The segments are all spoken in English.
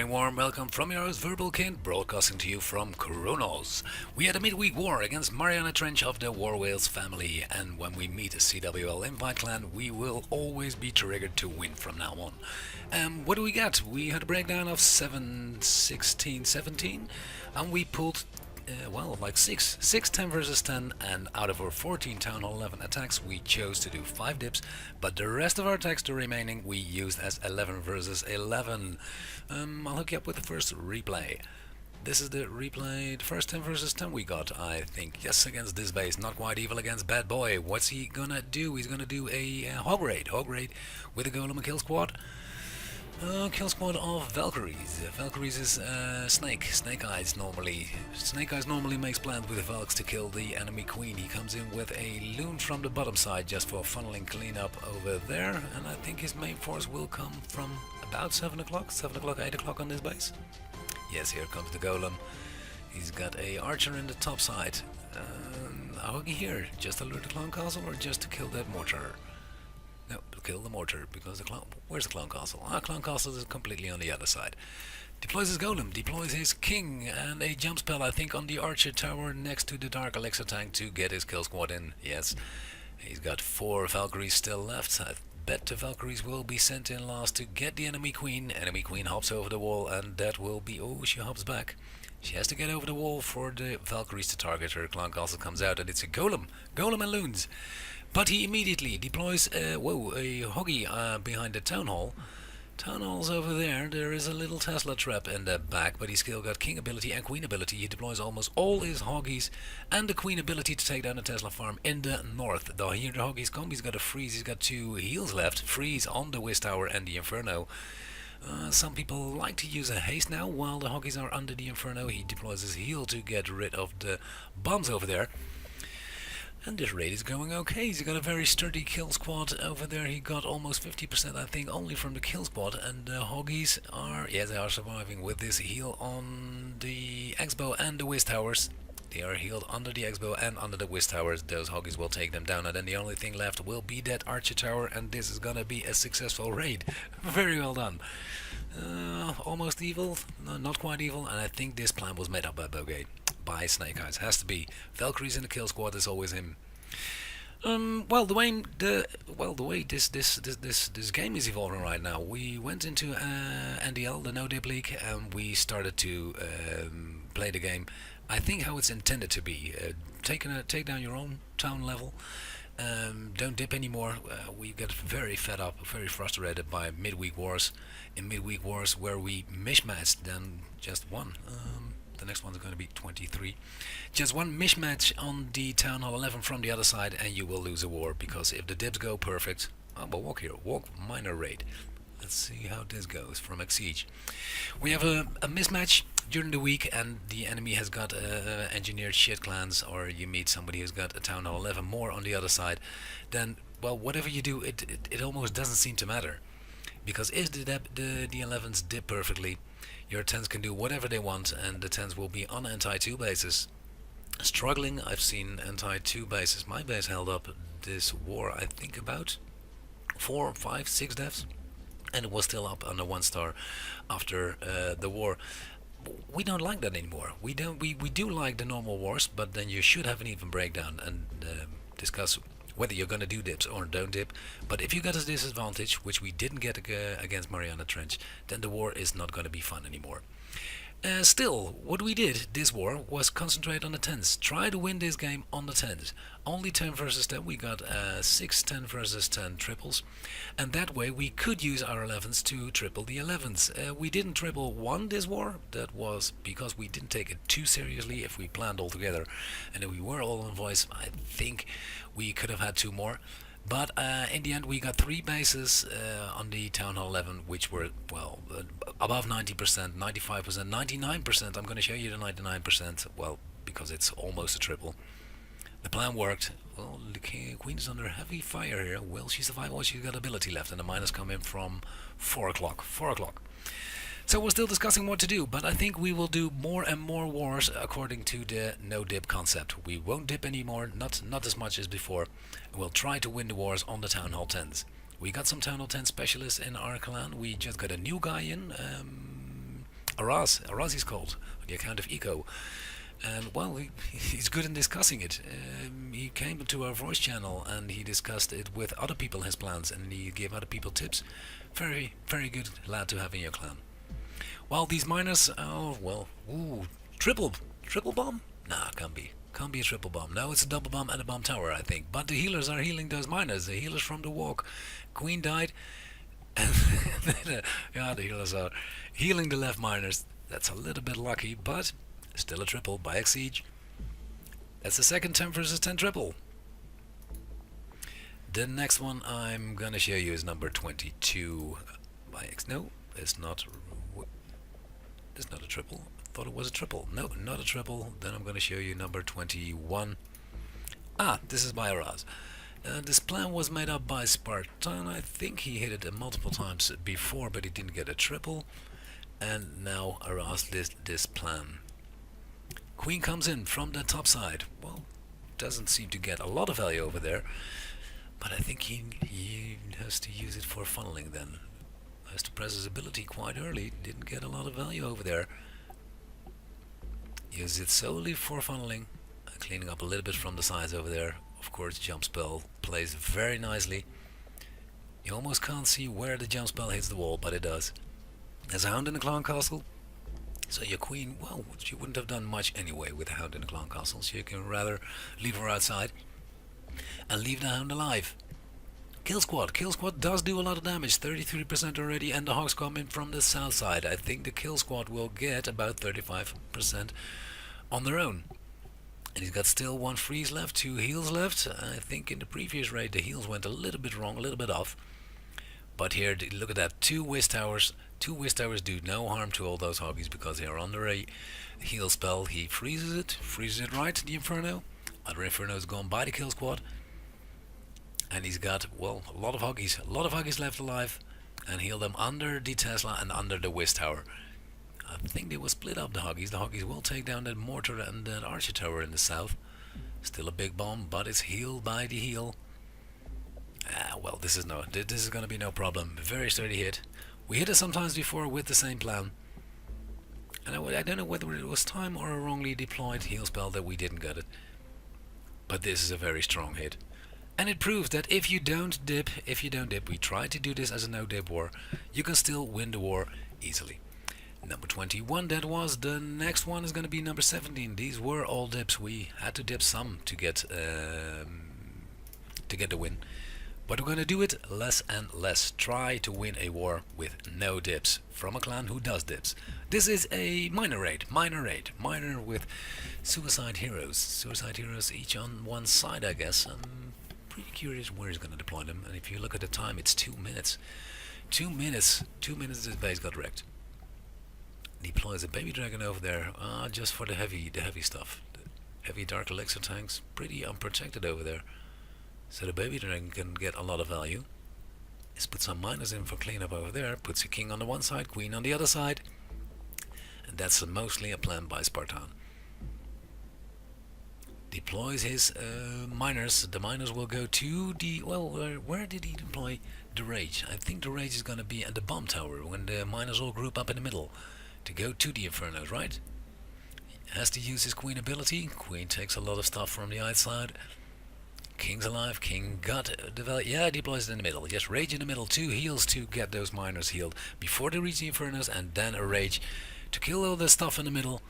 very warm welcome from your host Verbalkind, broadcasting to you from Kronos. We had a midweek war against Mariana Trench of the War Whales family, and when we meet a CWL Invite clan, we will always be triggered to win from now on. What do we got? We had a breakdown of 7, 16, 17, and we pulled like 10 versus 10, and out of our 14 Town Hall 11 attacks, we chose to do 5 dips, but the rest of our attacks, the remaining, we used as 11 versus 11. I'll hook you up with the first replay. This is the replay, the first 10 versus 10 we got, I think. Yes, against this base, not quite evil against Bad Boy. What's he gonna do? He's gonna do a hog raid with a golem and kill squad. Kill squad of Valkyries. Valkyries is Snake Eyes normally. Snake Eyes normally makes plans with the Valks to kill the enemy queen. He comes in with a loon from the bottom side just for funneling cleanup over there, and I think his main force will come from about 7 o'clock, 8 o'clock on this base. Yes, here comes the golem. He's got a archer in the top side. How here? Just to lure the clown castle or just to kill that mortar? No, kill the mortar, because the clown... Where's the clown castle? Clown castle is completely on the other side. Deploys his golem, deploys his king, and a jump spell, I think, on the archer tower next to the dark elixir tank to get his kill squad in. Yes, he's got 4 Valkyries still left. I bet the Valkyries will be sent in last to get the enemy queen. Enemy queen hops over the wall, and that will be... Oh, she hops back. She has to get over the wall for the Valkyries to target her. Clown castle comes out, and it's a golem. Golem and loons. But he immediately deploys a hoggy behind the town hall. Town hall's over there. There is a little Tesla trap in the back, but he's still got king ability and queen ability. He deploys almost all his hoggies and the queen ability to take down the Tesla farm in the north. Though here the hoggies come, he's got a freeze. He's got 2 heals left. Freeze on the Wiz Tower and the Inferno. Some people like to use a haste now while the hoggies are under the Inferno. He deploys his heal to get rid of the bombs over there. And this raid is going okay. He's got a very sturdy kill squad over there. He got almost 50%, I think, only from the kill squad. And the hoggies are, yes, they are surviving with this heal on the Expo and the Wiz Towers. They are healed under the Expo and under the Wiz Towers. Those hoggies will take them down. And then the only thing left will be that Archer Tower. And this is gonna be a successful raid. Very well done. Almost evil, no, not quite evil. And I think this plan was made up by Bogate. By Snake Eyes, has to be. Valkyries in the kill squad is always him. The way this game is evolving right now, we went into NDL, the No Dip League, and we started to play the game. I think how it's intended to be. Take down your own town level. Don't dip anymore. We get very fed up, very frustrated by midweek wars. In midweek wars where we mismatched, then just one. The next one's going to be 23. Just one mismatch on the Town Hall 11 from the other side, and you will lose a war, because if the dips go perfect... walk minor raid. Let's see how this goes from Exige. We have a mismatch during the week, and the enemy has got engineered shit clans, or you meet somebody who's got a Town Hall 11 more on the other side, then, well, whatever you do, it almost doesn't seem to matter. Because if the 11s dip perfectly, your 10s can do whatever they want, and the 10s will be on anti-2 bases. Struggling, I've seen anti-2 bases. My base held up this war, I think, about 4, 5, 6 deaths, and it was still up under 1 star after the war. We don't like that anymore. We do like the normal wars, but then you should have an even breakdown and discuss whether you're gonna do dips or don't dip. But if you got a disadvantage, which we didn't get against Mariana Trench, then the war is not gonna be fun anymore. Still, what we did this war was concentrate on the 10s. Try to win this game on the 10s. Only 10 versus 10. We got 6 10 versus 10 triples. And that way we could use our 11s to triple the 11s. We didn't triple 1 this war. That was because we didn't take it too seriously. If we planned all together and if we were all on voice, I think we could have had 2 more. But in the end we got 3 bases on the Town Hall 11, which were, well, above 90%, 95%, 99%. I'm going to show you the 99%, well, because it's almost a triple. The plan worked. Well, the queen is under heavy fire here. Will she survive? Well, she's got ability left, and the miners come in from 4 o'clock. So we're still discussing what to do, but I think we will do more and more wars according to the no dip concept. We won't dip anymore, not as much as before. We'll try to win the wars on the Town Hall 10s. We got some Town Hall 10 specialists in our clan. We just got a new guy in. Araz. Araz he's called, on the account of Eco. And well, he's good in discussing it. He came to our voice channel and he discussed it with other people, his plans, and he gave other people tips. Very, very good lad to have in your clan. While these miners, oh well, ooh, triple bomb? Nah, can't be a triple bomb. No, it's a double bomb and a bomb tower, I think. But the healers are healing those miners. The healers from the walk. Queen died, and yeah, the healers are healing the left miners. That's a little bit lucky, but still a triple by Exige. That's the second 10 versus 10 triple. The next one I'm gonna show you is number 22 by X. No, it's not. It's not a triple. I thought it was a triple. No, not a triple. Then I'm gonna show you number 21. Ah, this is by Araz. This plan was made up by Spartan. I think he hit it multiple times before, but he didn't get a triple. And now Araz this plan. Queen comes in from the top side. Well, doesn't seem to get a lot of value over there, but I think he has to use it for funneling then. Has to press his ability quite early. Didn't get a lot of value over there. Use it solely for funneling, cleaning up a little bit from the sides over there. Of course, jump spell plays very nicely. You almost can't see where the jump spell hits the wall, but it does. There's a Hound in the Clan Castle. So your queen, well, she wouldn't have done much anyway with the Hound in the Clan Castle, so you can rather leave her outside and leave the Hound alive. Kill Squad does do a lot of damage, 33% already, and the Hogs come in from the south side. I think the Kill Squad will get about 35% on their own. And he's got still 1 freeze left, 2 heals left. I think in the previous raid the heals went a little bit wrong, a little bit off. But here, look at that, 2 Wiz Towers. 2 Wiz Towers do no harm to all those hoggies because they are under a heal spell. He freezes it right, the Inferno. Other Inferno is gone by the Kill Squad. And he's got, well, a lot of hoggies left alive. And heal them under the Tesla and under the Wiz Tower. I think they will split up the hoggies. The hoggies will take down that mortar and that archer tower in the south. Still a big bomb, but it's healed by the heal. Well, this is going to be no problem. Very sturdy hit. We hit it sometimes before with the same plan. And I don't know whether it was time or a wrongly deployed heal spell that we didn't get it. But this is a very strong hit. And it proves that if you don't dip, we tried to do this as a no-dip war, you can still win the war easily. Number 21 that was. The next one is going to be number 17. These were all dips. We had to dip some to get the win. But we're going to do it less and less. Try to win a war with no dips from a clan who does dips. This is a minor raid. Minor with suicide heroes. Suicide heroes each on one side, I guess. I'm pretty curious where he's going to deploy them. And if you look at the time, it's 2 minutes. 2 minutes. 2 minutes this base got wrecked. Deploys a baby dragon over there, just for the heavy stuff. The heavy dark elixir tanks, pretty unprotected over there. So the baby dragon can get a lot of value. Let's put some miners in for cleanup over there. Puts a king on the one side, queen on the other side. And that's mostly a plan by Spartan. Deploys his miners. The miners will go to the... Well, where did he deploy the rage? I think the rage is going to be at the bomb tower when the miners all group up in the middle to go to the Infernos, right? He has to use his queen ability. Queen takes a lot of stuff from the outside. King's alive. King got the value. Yeah, deploys it in the middle. Yes, rage in the middle. 2 heals to get those miners healed before they reach the Infernos, and then a rage to kill all the stuff in the middle.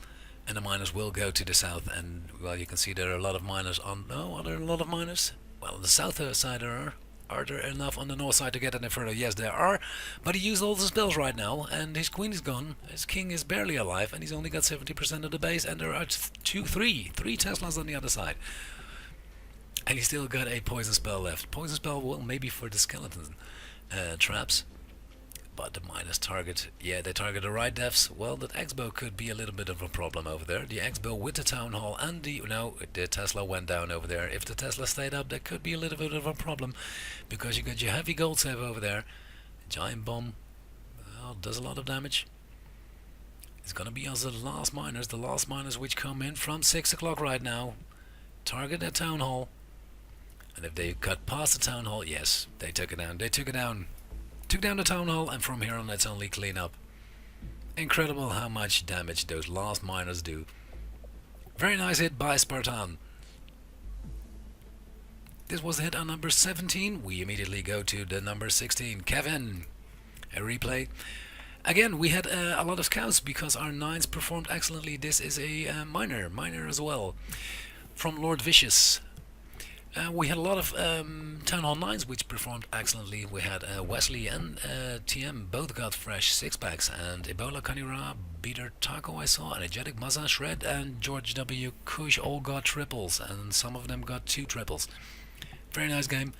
And the miners will go to the south. And well, you can see there are a lot of miners on. Oh, are there a lot of miners? Well, on the south side there are. Are there enough on the north side to get an Inferno? Yes, there are. But he used all the spells right now, and his queen is gone. His king is barely alive, and he's only got 70% of the base, and there are three Teslas on the other side. And he still got a poison spell left. Poison spell, well, maybe for the skeleton traps. But the minus target, yeah, they target the right devs. Well, that X-bow could be a little bit of a problem over there. The X-bow with the town hall and the Tesla went down over there. If the Tesla stayed up, that could be a little bit of a problem, because you got your heavy gold save over there. Giant bomb, well, does a lot of damage. It's gonna be us the last miners which come in from 6 o'clock right now. Target that town hall, and if they cut past the town hall, yes, they took it down. Took down the town hall, and from here on it's only clean up. Incredible how much damage those last miners do. Very nice hit by Spartan. This was the hit on number 17. We immediately go to the number 16. Kevin. A replay. Again, we had a lot of scouts because our 9s performed excellently. This is a miner as well. From Lord Vicious. We had a lot of Town Hall 9s which performed excellently. We had Wesley and TM both got fresh 6-packs, and Ebola Kanira, Beater Taco I saw, Energetic Maza, Shred, and George W. Kush all got triples, and some of them got 2 triples. Very nice game.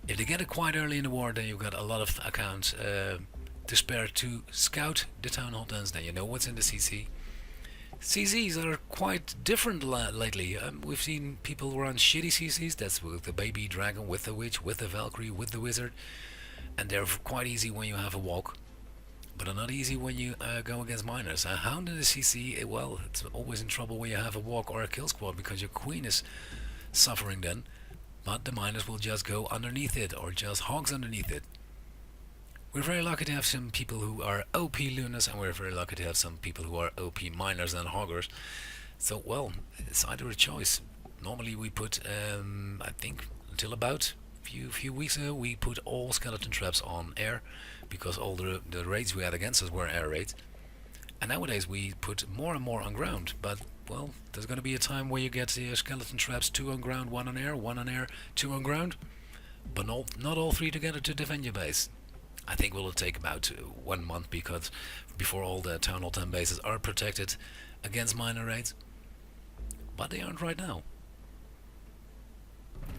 If they get it quite early in the war, then you've got a lot of accounts to spare to scout the Town Hall 10s. Then you know what's in the CC. CCs are quite different lately. We've seen people run shitty CCs, that's with the Baby Dragon, with the Witch, with the Valkyrie, with the Wizard, and they're quite easy when you have a walk, but are not easy when you go against miners. A Hound in the CC, well, it's always in trouble when you have a walk or a kill squad, because your queen is suffering then, but the miners will just go underneath it, or just hogs underneath it. We're very lucky to have some people who are OP Lunas, and we're very lucky to have some people who are OP miners and hoggers. So, well, it's either a choice. Normally we put, I think, until about few weeks ago, we put all skeleton traps on air, because all the raids we had against us were air raids. And nowadays we put more and more on ground, but, well, there's going to be a time where you get the skeleton traps 2 on ground, 1 on air, 2 on ground, but not all 3 together to defend your base. I think it will take about 1 month before all the Town Hall 10 bases are protected against miner raids. But they aren't right now.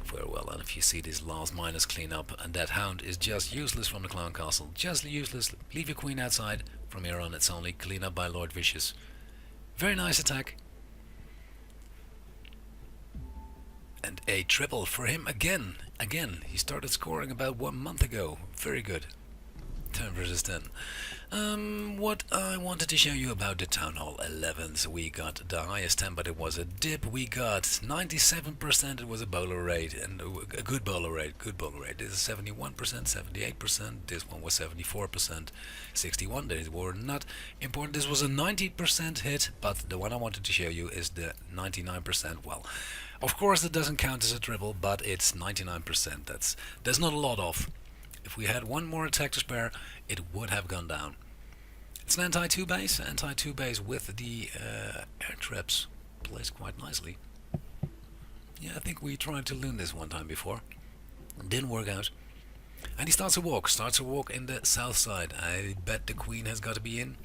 Very well, and if you see these last miners clean up, and that Hound is just useless from the Clown Castle. Just useless. Leave your queen outside. From here on it's only clean up by Lord Vicious. Very nice attack. And a triple for him again. He started scoring about 1 month ago. Very good. 10 versus 10. What I wanted to show you about the Town Hall 11s, we got the highest 10, but it was a dip. We got 97%. It was a bowler rate, and a good bowler rate. This is 71%, 78%. This one was 74%, 61%. They were not important. This was a 90% hit, but the one I wanted to show you is the 99%. Well, of course, that doesn't count as a triple, but it's 99%. There's not a lot of. If we had 1 more attack to spare, it would have gone down. It's an anti-2 base, with the air traps placed quite nicely. Yeah, I think we tried to loon this one time before. It didn't work out. And he starts a walk in the south side. I bet the queen has got to be in.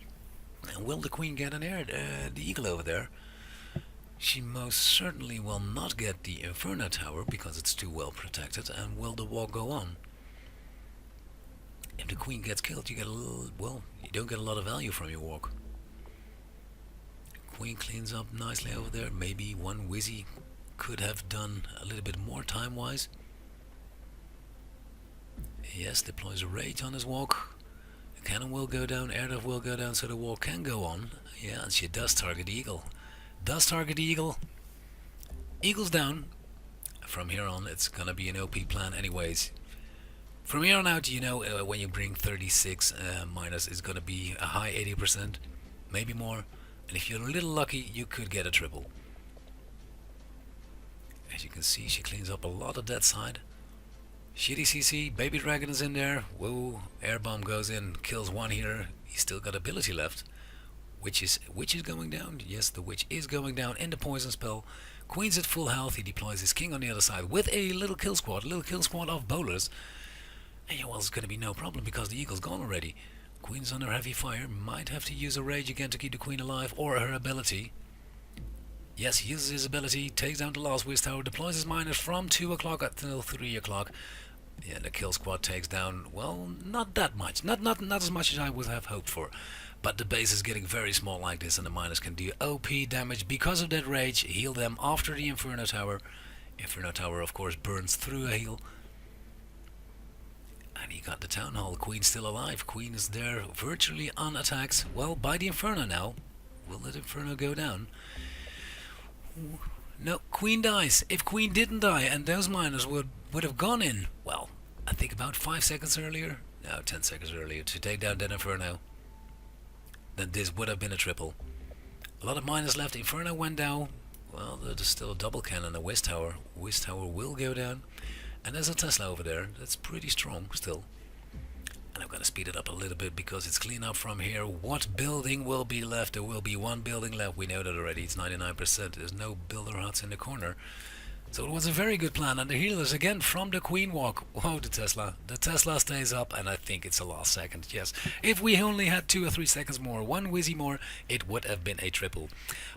And will the queen get an air, the eagle over there? She most certainly will not get the Inferno Tower, because it's too well protected. And will the walk go on? If the queen gets killed, you don't get a lot of value from your walk. Queen cleans up nicely over there. Maybe one Wizzy could have done a little bit more time-wise. Yes, deploys a rage on his walk. The cannon will go down, air def will go down, so the walk can go on. Yeah, and she does target the eagle. Eagle's down. From here on, it's gonna be an OP plan anyways. From here on out, you know, when you bring 36 minus, it's gonna be a high 80%, maybe more. And if you're a little lucky, you could get a triple. As you can see, she cleans up a lot of that side. Shitty CC, Baby Dragon is in there. Whoa, air bomb goes in, kills 1 here. He's still got ability left. Witch is going down. Yes, the witch is going down in the poison spell. Queen's at full health. He deploys his king on the other side with a little kill squad of bowlers. And yeah, well, it's going to be no problem because the eagle's gone already. Queen's under heavy fire. Might have to use a rage again to keep the queen alive, or her ability. Yes, he uses his ability, takes down the last Wiz Tower, deploys his miners from 2 o'clock until 3 o'clock. Yeah, the kill squad takes down, well, not that much. Not as much as I would have hoped for. But the base is getting very small like this, and the miners can do OP damage because of that rage. Heal them after the Inferno Tower. Inferno Tower, of course, burns through a heal. And he got the Town Hall. Queen's still alive. Queen is there virtually unattacked. Well, by the Inferno now. Will that Inferno go down? No, Queen dies. If Queen didn't die and those miners would have gone in, well, I think about 5 seconds earlier, no, 10 seconds earlier, to take down that Inferno, then this would have been a triple. A lot of miners left. Inferno went down. Well, there's still a double cannon, a Wiz Tower. Wiz Tower will go down. And there's a Tesla over there. That's pretty strong still. And I'm gonna speed it up a little bit because it's clean up from here. What building will be left? There will be one building left. We know that already. It's 99%. There's no builder huts in the corner. So it was a very good plan, and the healers again from the Queen Walk. Whoa, the Tesla stays up, and I think it's the last second. Yes, if we only had 2 or 3 seconds more, one Wizzy more, it would have been a triple.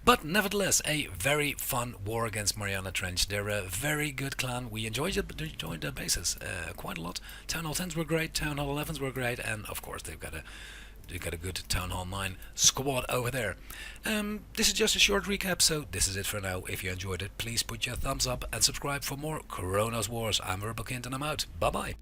But nevertheless, a very fun war against Mariana Trench. They're a very good clan. We enjoyed their bases quite a lot. Town Hall 10s were great, Town Hall 11s were great, and of course they've got a good Town Hall 9 squad over there. This is just a short recap, so this is it for now. If you enjoyed it, please put your thumbs up and subscribe for more Kronos Wars. I'm Verbalkind and I'm out. Bye bye.